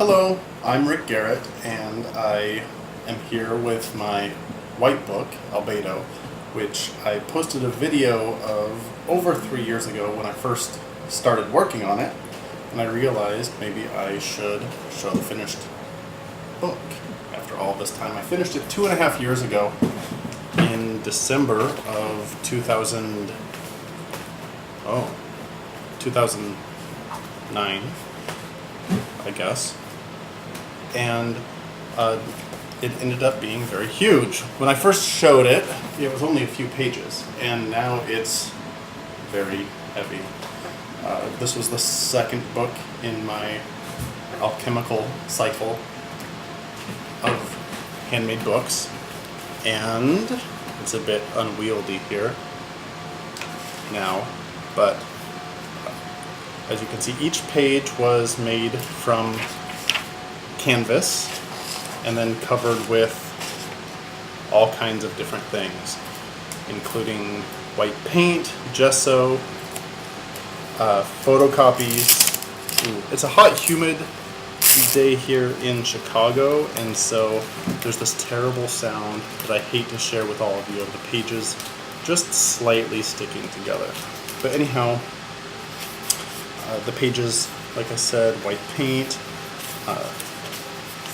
Hello, I'm Rik Garrett, and I am here with my white book, Albedo, which I posted a video of over 3 years ago when I first started working on it, and I realized maybe I should show the finished book after all this time. I finished it 2.5 years ago in December of 2009, I guess. And it ended up being very huge. When I first showed it, it was only a few pages, and now it's very heavy. This was the second book in my alchemical cycle of handmade books, and it's a bit unwieldy here now, but as you can see, each page was made from canvas and then covered with all kinds of different things, including white paint, gesso, photocopies. It's a hot, humid day here in Chicago, and so there's this terrible sound that I hate to share with all of you of the pages just slightly sticking together. But anyhow, the pages, like I said, white paint,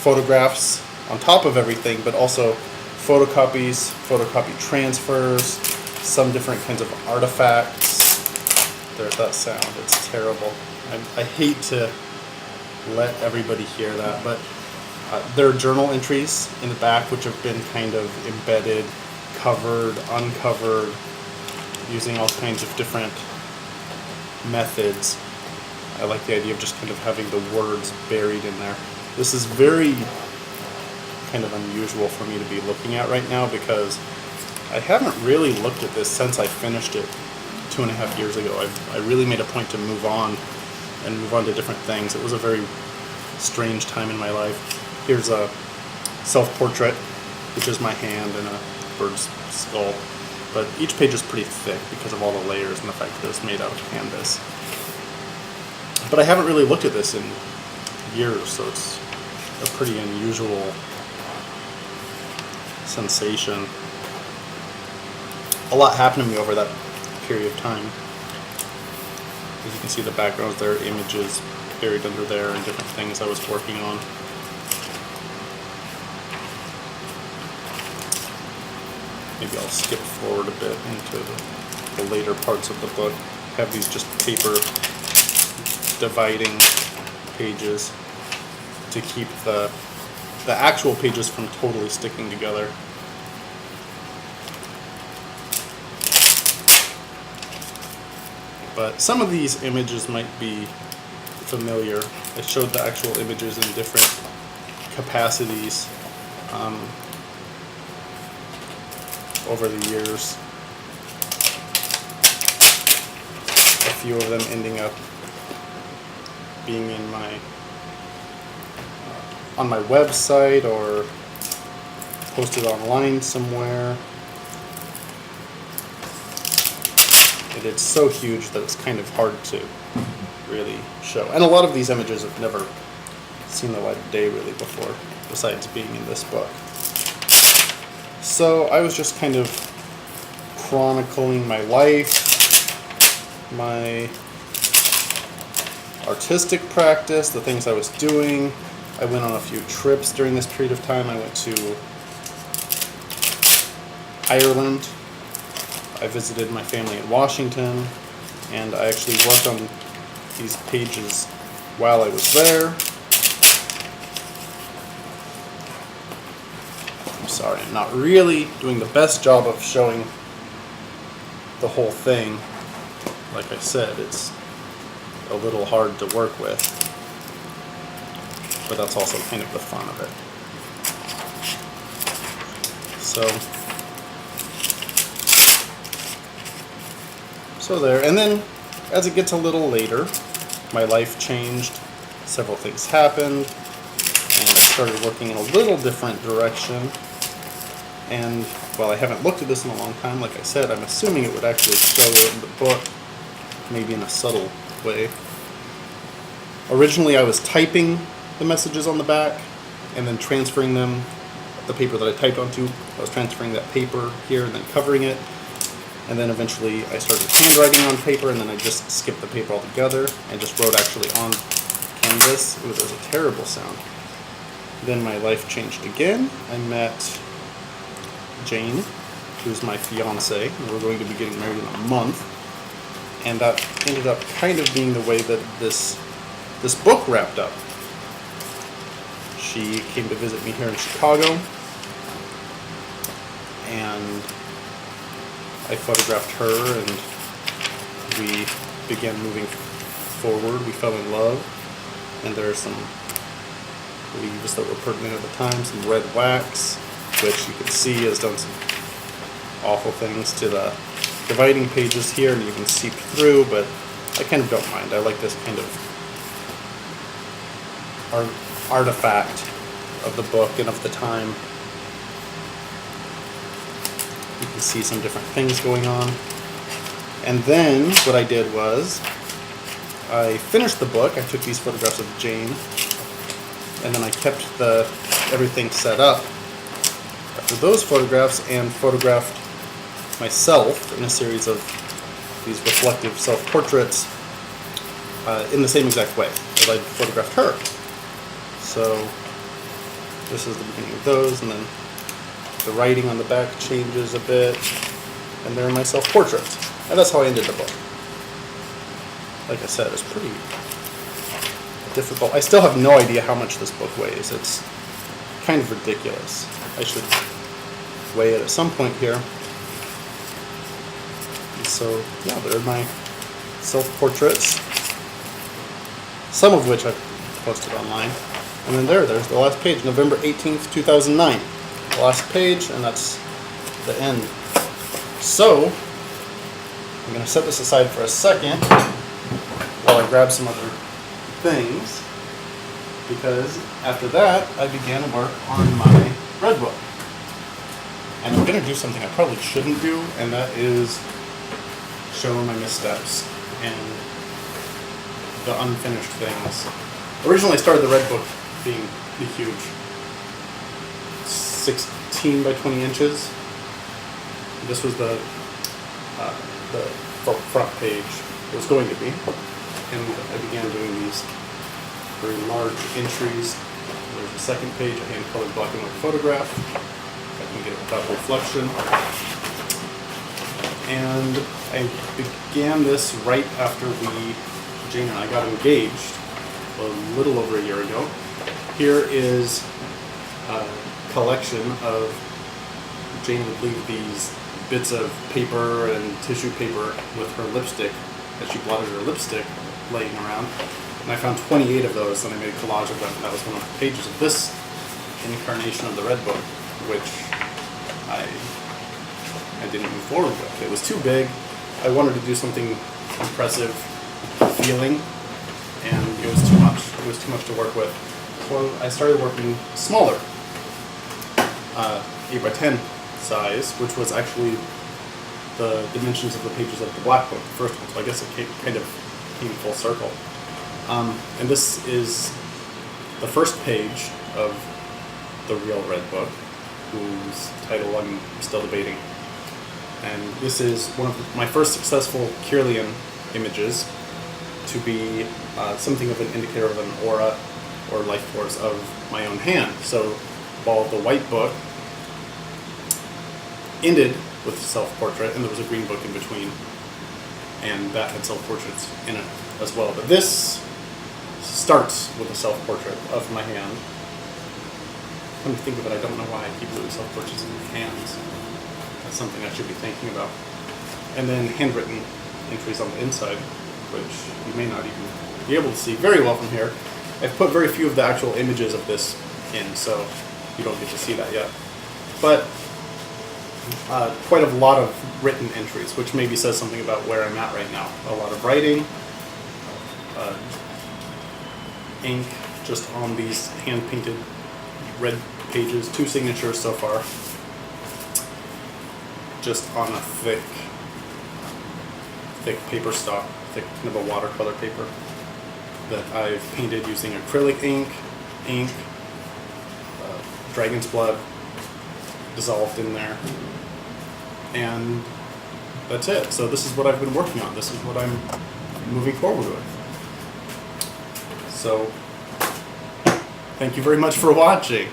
photographs on top of everything, but also photocopies, photocopy transfers, some different kinds of artifacts. There's that sound, it's terrible. I hate to let everybody hear that, but there are journal entries in the back which have been kind of embedded, covered, uncovered, using all kinds of different methods. I like the idea of just kind of having the words buried in there. This is very kind of unusual for me to be looking at right now because I haven't really looked at this since I finished it 2.5 years ago. I really made a point to move on to different things. It was a very strange time in my life. Here's a self-portrait, which is my hand and a bird's skull. But each page is pretty thick because of all the layers and the fact that it's made out of canvas. But I haven't really looked at this in years, so it's a pretty unusual sensation. A lot happened to me over that period of time. As you can see, the backgrounds, there are images buried under there and different things I was working on. Maybe I'll skip forward a bit into the later parts of the book. Have these just paper dividing pages to keep the actual pages from totally sticking together. But some of these images might be familiar. I showed the actual images in different capacities over the years. A few of them ending up being in my on my website or posted online somewhere. And it's so huge that it's kind of hard to really show. And a lot of these images have never seen the light of day really before, besides being in this book. So I was just kind of chronicling my life, my artistic practice, the things I was doing. I went on a few trips during this period of time. I went to Ireland. I visited my family in Washington, and I actually worked on these pages while I was there. I'm sorry, I'm not really doing the best job of showing the whole thing. Like I said, it's a little hard to work with, but that's also kind of the fun of it. So there, and then as it gets a little later, my life changed, several things happened, and I started working in a little different direction. And while I haven't looked at this in a long time, like I said, I'm assuming it would actually show it in the book, maybe in a subtle way. Originally I was typing the messages on the back and then transferring them, the paper that I typed onto, I was transferring that paper here and then covering it. And then eventually I started handwriting on paper, and then I just skipped the paper altogether and just wrote actually on canvas. It was a terrible sound. Then my life changed again. I met Jane, who's my fiance, and we're going to be getting married in a month. And that ended up kind of being the way that this book wrapped up. She came to visit me here in Chicago, and I photographed her, and we began moving forward. We fell in love, and there are some leaves that were pertinent at the time, some red wax, which you can see has done some awful things to the dividing pages here, and you can seep through, but I kind of don't mind. I like this kind of artifact of the book and of the time. You can see some different things going on. And then what I did was I finished the book. I took these photographs of Jane, and then I kept everything set up after those photographs and photographed myself in a series of these reflective self-portraits in the same exact way as I photographed her. So this is the beginning of those, and then the writing on the back changes a bit, and there are my self-portraits. And that's how I ended the book. Like I said, it's pretty difficult. I still have no idea how much this book weighs. It's kind of ridiculous. I should weigh it at some point here. And so, yeah, there are my self-portraits, some of which I've posted online. And then there's the last page, November 18th, 2009. The last page, and that's the end. So, I'm going to set this aside for a second while I grab some other things, because after that I began work on my red book. And I'm going to do something I probably shouldn't do, and that is show my missteps and the unfinished things. Originally I started the red book being the huge 16 by 20 inches. This was the front page it was going to be, and I began doing these very large entries. There's the second page, a hand-colored black and white photograph. I can get it without reflection. And I began this right after Jane and I got engaged a little over a year ago. Here is a collection of, Jane would leave these bits of paper and tissue paper with her lipstick, as she blotted her lipstick, laying around. And I found 28 of those, and I made a collage of them. That was one of the pages of this incarnation of the red book, which I didn't move forward with. It was too big. I wanted to do something impressive feeling, and it was too much. It was too much to work with. So I started working smaller, 8 by 10 size, which was actually the dimensions of the pages of the black book, the first one. So I guess it kind of came full circle. And this is the first page of the real red book, whose title I'm still debating. And this is one of my first successful Kirlian images to be something of an indicator of an aura or life force of my own hand. So while the white book ended with self-portrait, and there was a green book in between, and that had self-portraits in it as well. But this starts with a self-portrait of my hand. When you think of it, I don't know why I keep doing self-portraits in my hands. That's something I should be thinking about. And then handwritten entries on the inside, which you may not even be able to see very well from here. I've put very few of the actual images of this in, so you don't get to see that yet. But quite a lot of written entries, which maybe says something about where I'm at right now. A lot of writing, ink just on these hand-painted red pages, 2 signatures so far, just on a thick paper stock, thick kind of a watercolor paper that I've painted using acrylic ink ink, dragon's blood dissolved in there, and that's it. So this is what I've been working on. This is what I'm moving forward with. So thank you very much for watching.